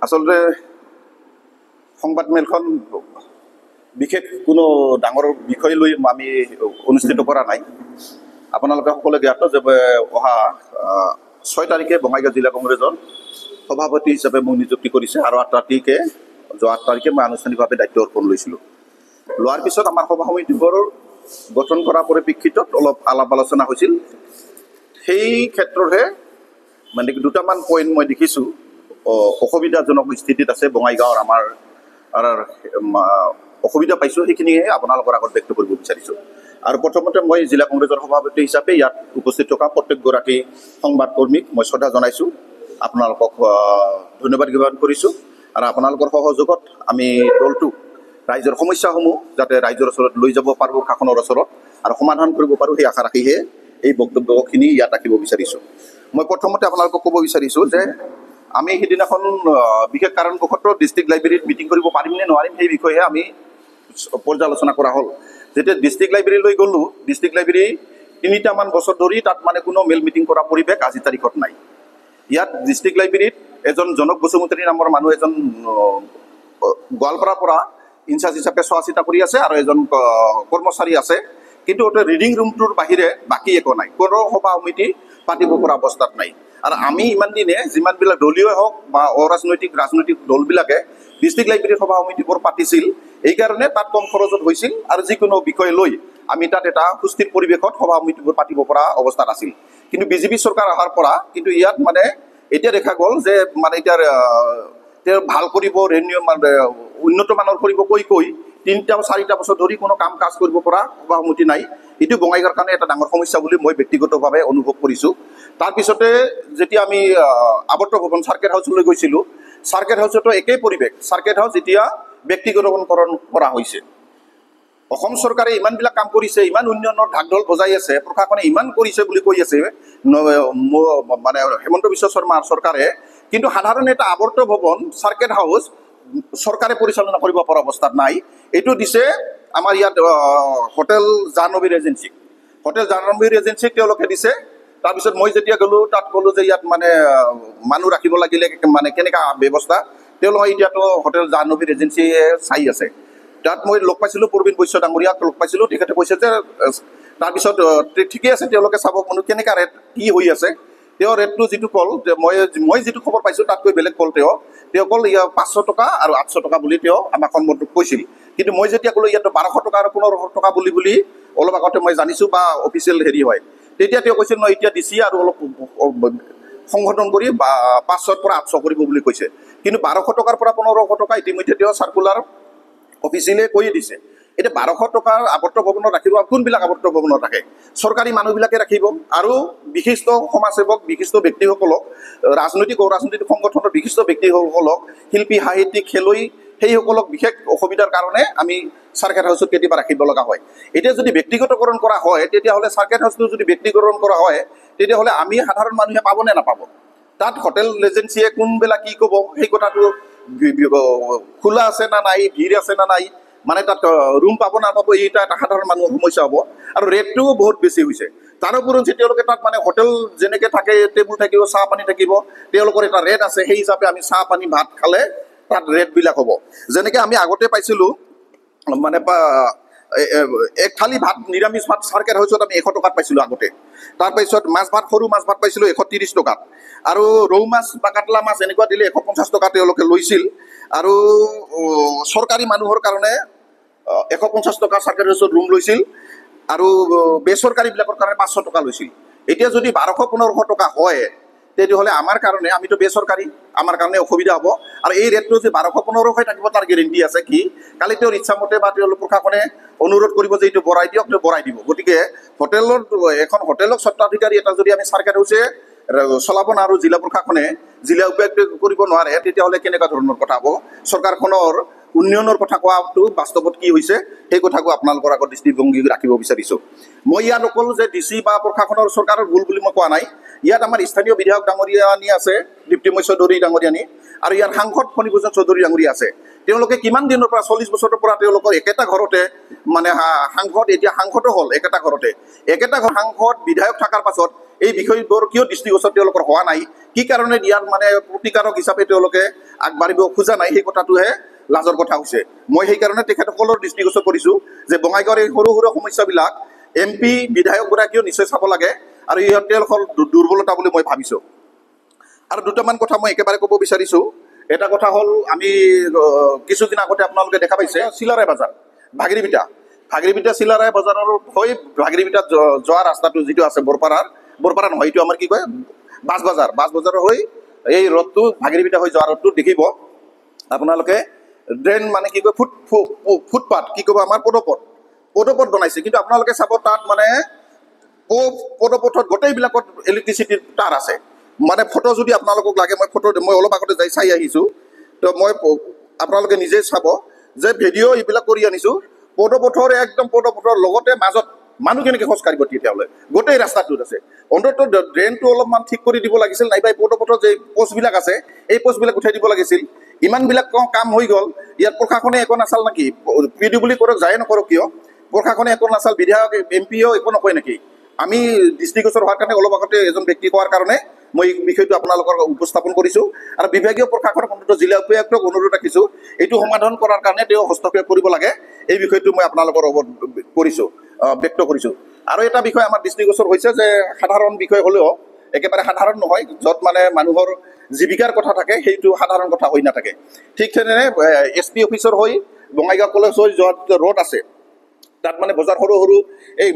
আসলে সংবাদমেলখন বিশেষ কোনো ডাঙৰ বিষয় লৈ আমি অনুষ্ঠিত কৰা নাই। আপোনালোকে সকলোৱে জ্ঞাত যে অহা 6 তাৰিখে বঙাইগাঁও জিলা কংগ্ৰেছৰ সভাপতি হিচাপে মোক নিযুক্তি কৰিছে আৰু 8 তাৰিখে মই আনুষ্ঠানিকভাৱে দায়িত্ব অৰ্পণ লৈছিলোঁ। লোৱাৰ পিছত আমাৰ সভা সমিতিবোৰ গঠন কৰাৰ পৰিপ্ৰেক্ষিতত অলপ আলাপ আলোচনা হৈছিল। সেই ক্ষেত্ৰতহে মানে দুটামান পইণ্ট মই দেখিছোঁ অসুবিধাজনক স্থিতিত আছে বঙাইগাঁৱৰ আমাৰ অসুবিধা পাইছোঁ, সেইখিনিয়ে আপোনালোকৰ আগত ব্যক্ত কৰিব বিচাৰিছোঁ। আৰু প্ৰথমতে মই জিলা কংগ্ৰেছৰ সভাপতি হিচাপে ইয়াত উপস্থিত থকা প্ৰত্যেকগৰাকী সংবাদকৰ্মীক মই শ্ৰদ্ধা জনাইছোঁ, আপোনালোকক ধন্যবাদ জ্ঞাপন কৰিছোঁ। আৰু আপোনালোকৰ সহযোগত আমি দলটো ৰাইজৰ সমস্যাসমূহ যাতে ৰাইজৰ ওচৰত লৈ যাব পাৰোঁ, শাসনৰ ওচৰত আৰু সমাধান কৰিব পাৰোঁ, সেই আশা ৰাখিহে এই বক্তব্যখিনি ইয়াত ৰাখিব বিচাৰিছোঁ। মই প্ৰথমতে আপোনালোকক ক'ব বিচাৰিছোঁ যে আমি সেইদিনাখন বিশেষ কাৰণবশতঃ ডিষ্ট্ৰিক্ট লাইব্ৰেৰীত মিটিং কৰিব পাৰিম নে নোৱাৰিম সেই বিষয়ে আমি পৰ্যালোচনা কৰা হ'ল। যেতিয়া ডিষ্ট্ৰিক্ট লাইব্ৰেৰীলৈ গ'লোঁ, ডিষ্ট্ৰিক্ট লাইব্ৰেৰী 3টামান বছৰ ধৰি তাত মানে কোনো মেল মিটিং কৰা পৰিৱেশ আজিৰ তাৰিখত নাই। ইয়াত ডিষ্ট্ৰিক্ট লাইব্ৰেৰীত এজন জনক বসুমতাৰী নামৰ মানুহ এজন গোৱালপাৰাৰ পৰা ইনচাৰ্জ হিচাপে চোৱা চিতা কৰি আছে আৰু এজন কৰ্মচাৰী আছে, কিন্তু ৰিডিং ৰুমটোৰ বাহিৰে বাকী একো নাই, কোনো সভা সমিতি পাতিব পৰা অৱস্থাত নাই। আৰু আমি ইমান দিনে যিমানবিলাক দলীয় হওক বা ৰাজনৈতিক দলবিলাকে ডিষ্ট্ৰিক্ট লাইব্ৰেৰীৰ সভা সমিতিবোৰ পাতিছিল, এইকাৰণে তাত কম খৰচত হৈছিল আৰু যিকোনো বিষয় লৈ আমি তাত এটা সুস্থিৰ পৰিৱেশত সভা সমিতিবোৰ পাতিব পৰা অৱস্থাত আছিল। কিন্তু বিজেপি চৰকাৰ অহাৰ পৰা কিন্তু ইয়াত মানে এতিয়া দেখা গ'ল যে মানে এতিয়া তেওঁ ভাল কৰিব, উন্নত মানৰ কৰিব কৈ 3-4টা বছৰ ধৰি কোনো কাম কাজ কৰিব পৰা সভা সমিতি নাই। এইটো বঙাইগাঁৱৰ কাৰণে এটা ডাঙৰ সমস্যা বুলি মই ব্যক্তিগতভাৱে অনুভৱ কৰিছোঁ। তাৰপিছতে যেতিয়া আমি আৱৰ্ত ভৱন চাৰ্কেট হাউচলৈ গৈছিলোঁ, চাৰ্কেট হাউচতো একেই পৰিৱেশ। চাৰ্কেট হাউচ এতিয়া ব্যক্তিগতকৰণ কৰা হৈছে। অসম চৰকাৰে ইমানবিলাক কাম কৰিছে, ইমান উন্নয়নৰ ঢাক ঢোল বজাই আছে, প্ৰশাসনে ইমান কৰিছে বুলি কৈ আছে মানে হেমন্ত বিশ্ব শৰ্মাৰ চৰকাৰে, কিন্তু সাধাৰণ এটা আৱৰ্ত ভৱন চাৰ্কেট হাউচ চৰকাৰে পৰিচালনা কৰিব পৰা অৱস্থাত নাই। এইটো দিছে আমাৰ ইয়াত হোটেল জাহ্নবী ৰেজেঞ্চিক তেওঁলোকে দিছে। তাৰপিছত মই যেতিয়া গ'লোঁ তাত ক'লোঁ যে ইয়াত মানে মানুহ ৰাখিব লাগিলে মানে কেনেকুৱা ব্যৱস্থা, তেওঁলোকে এতিয়াতো হোটেল জাহ্নবী ৰেজেঞ্চিয়ে চাই আছে। তাত মই লগ পাইছিলোঁ প্ৰবীণ বৈশ্য ডাঙৰীয়াক লগ পাইছিলোঁ, তেখেতে কৈছে যে তাৰপিছত ঠিকে আছে, তেওঁলোকে চাব কোনো কেনেকুৱা ৰেট কি হৈ আছে। তেওঁ ৰেটটো যিটো ক'ল, মই যিটো খবৰ পাইছোঁ তাতকৈ বেলেগ ক'ল। তেওঁ ক'ল 500 টকা আৰু 800 টকা বুলি তেওঁ আমাক সন্মতক কৈছিল। কিন্তু মই যেতিয়া ক'লোঁ ইয়াত 1200 টকা আৰু 1500 টকা বুলি অলপ আগতে মই জানিছোঁ বা অফিচিয়েল হেৰি হয়, তেতিয়া তেওঁ কৈছিল নহয় এতিয়া দিছি আৰু অলপ সংশোধন কৰি 500ৰ পৰা 800 কৰিব বুলি কৈছে। কিন্তু 1200 টকাৰ পৰা 1500 টকা ইতিমধ্যে তেওঁ চাৰ্কুলাৰ অফিচিয়েলে কৈ দিছে। এতিয়া 1200 টকাৰ আৱৰ্ত ভৱনত ৰাখিব, কোনবিলাক আৱৰ্ত ভৱনত ৰাখে? চৰকাৰী মানুহবিলাকে ৰাখিব আৰু বিশিষ্ট সমাজসেৱক, বিশিষ্ট ব্যক্তিসকলক, অৰাজনৈতিক সংগঠনৰ বিশিষ্ট ব্যক্তিসকলক, শিল্পী, সাহিত্যিক, খেলুৱৈ, সেইসকলক বিশেষ অসুবিধাৰ কাৰণে আমি চাৰ্কেট হাউচত কেতিয়াবা ৰাখিব লগা হয়। এতিয়া যদি ব্যক্তিগতকৰণ কৰা হয়, তেতিয়াহ'লে চাৰ্কেট হাউচটো যদি ব্যক্তিগতকৰণ কৰা হয়, তেতিয়াহ'লে আমি সাধাৰণ মানুহে পাব নে নাপাব? তাত হোটেল এজেঞ্চিয়ে কোনবেলা কি ক'ব সেই কথাটো খোলা আছে না নাই, ভিৰ আছে না নাই, মানে তাত ৰুম পাব নাপাব, এইটা এটা সাধাৰণ মানুহৰ সমস্যা হ'ব। আৰু ৰেটটোও বহুত বেছি হৈছে। তাৰোপৰি তেওঁলোকে তাত মানে হোটেল যেনেকৈ থাকে, টেবুল থাকিব, চাহ পানী থাকিব, তেওঁলোকৰ এটা ৰেট আছে, সেই হিচাপে আমি চাহ পানী ভাত খালে তাত ৰেটবিলাক হ'ব। যেনেকৈ আমি আগতে পাইছিলোঁ মানে এক থালি ভাত, নিৰামিষ ভাত চাৰ্কেট হাউচত আমি 100 টকাত পাইছিলোঁ আগতে। তাৰপিছত সৰু মাছ ভাত পাইছিলোঁ 130 টকাত, আৰু ৰৌ মাছ বা কাটলা মাছ এনেকুৱা দিলে 150 টকা তেওঁলোকে লৈছিল। আৰু চৰকাৰী মানুহৰ কাৰণে 150 টকা চাৰ্কেট হাউচত ৰুম লৈছিল, আৰু বেচৰকাৰীবিলাকৰ কাৰণে 500 টকা লৈছিল। এতিয়া যদি 1200-1500 টকা হয়, তেতিয়াহ'লে আমাৰ কাৰণে, আমিতো বেচৰকাৰী, আমাৰ কাৰণে অসুবিধা হ'ব। আৰু এই ৰেটটো যে 1200-1500 হৈ থাকিব তাৰ গেৰেণ্টি আছে কি? কালি তেওঁৰ ইচ্ছামতে বা তেওঁলোক প্ৰশাসনে অনুৰোধ কৰিব যে এইটো বঢ়াই দিয়ক, তেওঁ বঢ়াই দিব। গতিকে এখন হোটেলক স্বত্বাধিকাৰী এটা যদি আমি চাৰ্কেট হাউচে চলাব নোৱাৰো, জিলা প্ৰশাসনে জিলা উপায়ুক্ত কৰিব নোৱাৰে, তেতিয়াহ'লে কেনেকুৱা ধৰণৰ কথা হ'ব? চৰকাৰখনৰ উন্নয়নৰ কথা কোৱাটো বাস্তৱত কি হৈছে সেই কথাকো আপোনালোকৰ আগত দৃষ্টিভংগী ৰাখিব বিচাৰিছোঁ। মই ইয়াত অকল যে ডিচি বা প্ৰশাসনৰ চৰকাৰৰ ভুল বুলি মই কোৱা নাই। ইয়াত আমাৰ স্থানীয় বিধায়ক ডাঙৰীয়ানী আছে, দীপ্তিময় চৌধুৰী ডাঙৰীয়ানী, আৰু ইয়াৰ সাংসদ ফণীভূষণ চৌধুৰী ডাঙৰীয়া আছে। তেওঁলোকে কিমান দিনৰ পৰা, 40 বছৰৰ পৰা তেওঁলোকৰ একেটা ঘৰতে মানে সাংসদ, এতিয়া সাংসদো হ'ল একেটা ঘৰতে। সাংসদ বিধায়ক থকাৰ পাছত এই বিষয়বোৰ কিয় দৃষ্টিগোচৰ তেওঁলোকৰ হোৱা নাই, কি কাৰণে ইয়াৰ মানে প্ৰতিকাৰক হিচাপে তেওঁলোকে আগবাঢ়িব খোজা নাই, সেই কথাটোহে লাজৰ কথা হৈছে। মই সেইকাৰণে তেখেতসকলৰ দৃষ্টিগোচৰ কৰিছোঁ যে বঙাইগাঁৱৰ এই সৰু সৰু সমস্যাবিলাক MP বিধায়কগৰাকীয়েও নিশ্চয় চাব লাগে, আৰু ইহঁত তেওঁলোকৰ দুৰ্বলতা বুলি মই ভাবিছোঁ। আৰু দুটামান কথা মই একেবাৰে ক'ব বিচাৰিছোঁ। এটা কথা হ'ল, আমি কিছুদিন আগতে আপোনালোকে দেখা পাইছে চিলাৰায় বাজাৰ, ভাগিৰিবিটা চিলাৰায় বজাৰৰ হৈ ভাগিৰিবিটাত যোৱা ৰাস্তাটো যিটো আছে বৰপাৰা নহয়, এইটো আমাৰ কি কয় বাছ বজাৰৰ হৈ এই ৰ'ডটো ভাগিৰিবিটা হৈ যোৱা ৰ'ডটো দেখিব আপোনালোকে। ড্ৰেইন মানে কি কয় ফুটপাথ কি ক'ব আমাৰ পদপথ বনাইছে, কিন্তু আপোনালোকে চাব তাত মানে পদপথত গোটেইবিলাকত ইলেক্ট্ৰিচিটিৰ তাঁৰ আছে। মানে ফটো যদি আপোনালোকক লাগে, মই অলপ আগতে যাই চাই আহিছোঁ, তো মই আপোনালোকে নিজে চাব যে ভিডিঅ' এইবিলাক কৰি আনিছোঁ। পদপথৰ লগতে মাজত মানুহ কেনেকৈ খোজ কাঢ়িব তেতিয়াহ'লে, গোটেই ৰাস্তাটোত আছে। অন্ততঃ ড্ৰেইনটো অলপমান ঠিক কৰি দিব লাগিছিল, নাইবা পদপথৰ যে পষ্টবিলাক আছে এই পষ্টবিলাক উঠাই দিব লাগিছিল। ইমানবিলাক কাম হৈ গ'ল, ইয়াত প্ৰশাসনে একো নাচাল নেকি? PWD কৰক যায় নকৰক কিয়, প্ৰশাসনে একো নাচাল, বিধায়ক MPও একো নকয় নেকি? আমি দৃষ্টিগোচৰ হোৱাৰ কাৰণে অলপ আগতে এজন ব্যক্তি কোৱাৰ কাৰণে মই এই বিষয়টো আপোনালোকৰ উপস্থাপন কৰিছোঁ। আৰু বিভাগীয় প্ৰশাসনক অন্ততঃ জিলা উপায়ুক্তক অনুৰোধ ৰাখিছোঁ, এইটো সমাধান কৰাৰ কাৰণে তেওঁ হস্তক্ষেপ কৰিব লাগে। এই বিষয়টো মই আপোনালোকৰ ব্যক্ত কৰিছোঁ। আৰু এটা বিষয় আমাৰ দৃষ্টিগোচৰ হৈছে যে সাধাৰণ বিষয় হ'লেও একেবাৰে সাধাৰণ নহয়, য'ত মানে মানুহৰ জীৱিকাৰ কথা থাকে সেইটো সাধাৰণ কথা হৈ নাথাকে। ঠিক তেনেদৰে SP অফিচৰ হৈ বঙাইগাঁও কলেজ হৈ যোৱা ৰোড আছে, তাত মানে বজাৰ সৰু সৰু এই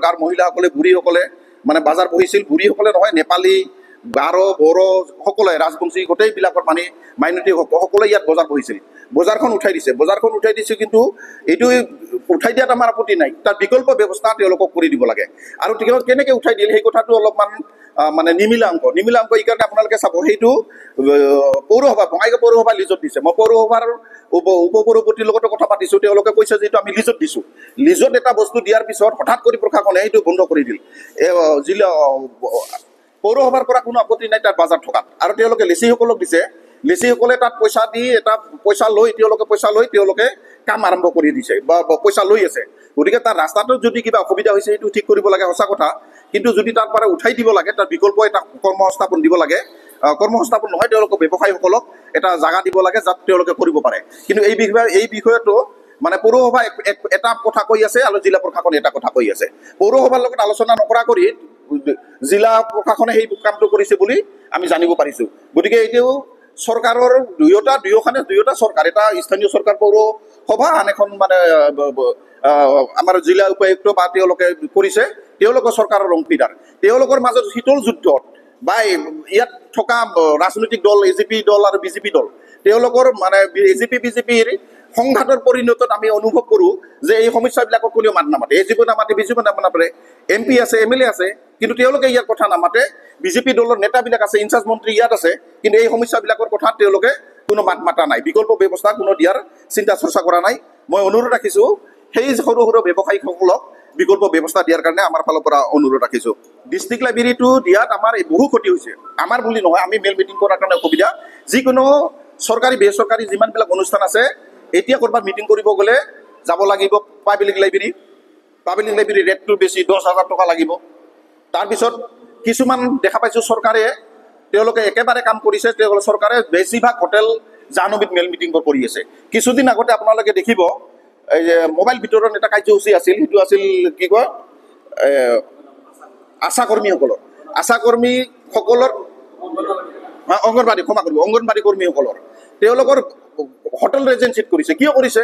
গাঁৱৰ মহিলাসকলে বুঢ়ীসকলে মানে বজাৰ বহিছিল। বুঢ়ীসকলে নহয়, নেপালী, গাৰো, বড়ো সকলোৱে, ৰাজবংশী গোটেইবিলাকৰ মানে মাইনৰিটি সকলোৱে ইয়াত বজাৰ বহিছিল। বজাৰখন উঠাই দিছে, কিন্তু এইটো উঠাই দিয়াত আমাৰ আপত্তি নাই, তাৰ বিকল্প ব্যৱস্থা তেওঁলোকক কৰি দিব লাগে। আৰু তেওঁলোক কেনেকৈ উঠাই দিলে সেই কথাটো অলপমান মানে নিমিলা অংক এইকাৰণে আপোনালোকে চাব, সেইটো পৌৰসভা বঙাইগাঁও পৌৰসভা লিজত দিছে। মই পৌৰসভাৰ উপসভাপতিৰ লগতো কথা পাতিছোঁ, তেওঁলোকে কৈছে যে এইটো আমি লিজত দিছোঁ। লিজত এটা বস্তু দিয়াৰ পিছত হঠাৎ কৰি প্ৰশাসনে এইটো বন্ধ কৰি দিল। জিলা পৌৰসভাৰ পৰা কোনো আপত্তি নাই তাত বাজাৰ থকাত, আৰু তেওঁলোকে লেচিসকলক দিছে। লেচিসকলে তাত পইচা লৈ তেওঁলোকে কাম আৰম্ভ কৰি দিছে বা পইচা লৈ আছে। গতিকে তাৰ ৰাস্তাটোত যদি কিবা অসুবিধা হৈছে সেইটো ঠিক কৰিব লাগে, সঁচা কথা। কিন্তু যদি তাৰ পৰা উঠাই দিব লাগে, তাৰ বিকল্প এটা কৰ্মসংস্থাপন দিব লাগে। কৰ্মসংস্থাপন নহয়, তেওঁলোকক ব্যৱসায়ীসকলক এটা জাগা দিব লাগে যাত তেওঁলোকে কৰিব পাৰে। কিন্তু এই বিষয়টো মানে পৌৰসভা এটা কথা কৈ আছে আৰু জিলা প্ৰশাসনে এটা কথা কৈ আছে। পৌৰসভাৰ লগত আলোচনা নকৰা কৰি জিলা প্ৰশাসনে সেই কামটো কৰিছে বুলি আমি জানিব পাৰিছোঁ। গতিকে এইটো চৰকাৰৰ দুয়োটা চৰকাৰ, এটা স্থানীয় চৰকাৰ পৌৰসভা, আন এখন মানে আমাৰ জিলা উপায়ুক্ত বা তেওঁলোকে কৰিছে, তেওঁলোকৰ চৰকাৰৰ অংশীদাৰ। তেওঁলোকৰ মাজত শীতল যুদ্ধত বা ইয়াত থকা ৰাজনৈতিক দল AGP দল আৰু BJP দল, তেওঁলোকৰ মানে AGP BJPৰ সংঘাতৰ পৰিণতত আমি অনুভৱ কৰোঁ যে এই সমস্যাবিলাকক কোনেও মাত নামাতে। AGP নামাতে, BJP নামাতে, MP আছে, MLA আছে, কিন্তু তেওঁলোকে ইয়াৰ কথা নামাতে। BJP দলৰ নেতাবিলাক আছে, ইনচাৰ্জ মন্ত্ৰী ইয়াত আছে, কিন্তু এই সমস্যাবিলাকৰ কথা তেওঁলোকে কোনো মাত মাতা নাই, বিকল্প ব্যৱস্থা কোনো দিয়াৰ চিন্তা চৰ্চা কৰা নাই। মই অনুৰোধ ৰাখিছোঁ সেই সৰু সৰু ব্যৱসায়ীসকলক বিকল্প ব্যৱস্থা দিয়াৰ কাৰণে আমাৰ ফালৰ পৰা অনুৰোধ ৰাখিছোঁ। ডিষ্ট্ৰিক্ট লাইব্ৰেৰীটো দিয়াত আমাৰ বহু ক্ষতি হৈছে, আমাৰ বুলি নহয়, আমি মেল মিটিং কৰাৰ কাৰণে অসুবিধা। যিকোনো চৰকাৰী বেচৰকাৰী যিমানবিলাক অনুষ্ঠান আছে, এতিয়া ক'ৰবাত মিটিং কৰিব গ'লে যাব লাগিব পাব্লিক লাইব্ৰেৰী ৰেটটো বেছি, 10,000 টকা লাগিব। তাৰপিছত কিছুমান দেখা পাইছোঁ চৰকাৰে তেওঁলোকে একেবাৰে কাম কৰিছে, চৰকাৰে বেছিভাগ হোটেল জাহ্নবীত মেল মিটিংবোৰ কৰি আছে। কিছুদিন আগতে আপোনালোকে দেখিব এই যে মোবাইল বিতৰণ এটা কাৰ্যসূচী আছিল, সেইটো আছিল কি কয় আশা কৰ্মীসকলৰ অংগনবাড়ী কৰ্মীসকলৰ তেওঁলোকৰ হোটেল ৰেজেঞ্চিত কৰিছে। কিয় কৰিছে?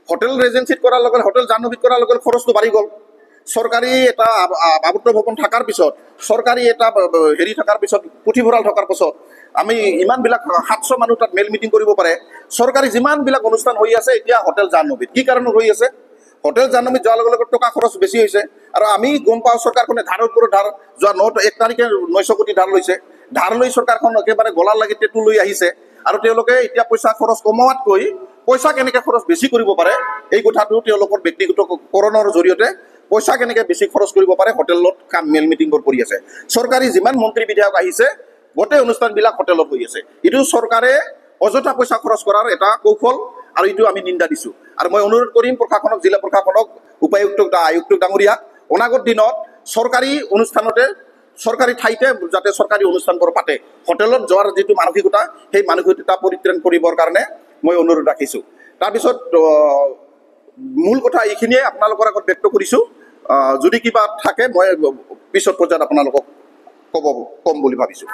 হোটেল ৰেজেঞ্চিত কৰাৰ লগে হোটেল জাহ্নবীত কৰাৰ লগে খৰচটো বাঢ়ি গ'ল। চৰকাৰী এটা আবদ্ধ ভৱন থকাৰ পিছত, চৰকাৰী এটা থকাৰ পিছত, পুথিভঁৰাল থকাৰ পিছত আমি ইমানবিলাক 700 মানুহ তাত মেল মিটিং কৰিব পাৰে। চৰকাৰী যিমানবিলাক অনুষ্ঠান হৈ আছে এতিয়া হোটেল জাহ্নবীত কি কাৰণত হৈ আছে? হোটেল জাহ্নবীত যোৱাৰ লগে লগে টকা খৰচ বেছি হৈছে। আৰু আমি গম পাওঁ চৰকাৰখনে ধাৰৰ ওপৰত ধাৰ, যোৱা 1 তাৰিখে 900 কোটি ধাৰ লৈছে। ধাৰ লৈ চৰকাৰখন একেবাৰে গলাৰ লাগি টেটু লৈ আহিছে। আৰু তেওঁলোকে এতিয়া পইচা খৰচ কমোৱাতকৈ পইচা কেনেকৈ খৰচ বেছি কৰিব পাৰে এই কথাটো তেওঁলোকৰ ব্যক্তিগতকৰণৰ জৰিয়তে পইচা কেনেকৈ বেছি খৰচ কৰিব পাৰে হোটেলত কাম মেল মিটিংবোৰ কৰি আছে। চৰকাৰী যিমান মন্ত্ৰী বিধায়ক আহিছে গোটেই অনুষ্ঠানবিলাক হোটেলত হৈ আছে। এইটো চৰকাৰে অযথা পইচা খৰচ কৰাৰ এটা কৌশল, আৰু এইটো আমি নিন্দা দিছোঁ। আৰু মই অনুৰোধ কৰিম প্ৰশাসনক, জিলা প্ৰশাসনক, উপায়ুক্তক, আয়ুক্তক ডাঙৰীয়াক অনাগত দিনত চৰকাৰী অনুষ্ঠানতে চৰকাৰী ঠাইতে যাতে চৰকাৰী অনুষ্ঠানবোৰ পাতে হোটেলত যোৱাৰ যিটো মানসিকতা সেই মানসিকতা পৰিত্ৰাণ কৰিবৰ কাৰণে মই অনুৰোধ ৰাখিছোঁ তাৰপিছত মূল কথা এইখিনিয়ে আপোনালোকৰ আগত ব্যক্ত কৰিছোঁ যদি কিবা থাকে মই পিছত পৰ্যায়ত আপোনালোকক ক'ম বুলি ভাবিছোঁ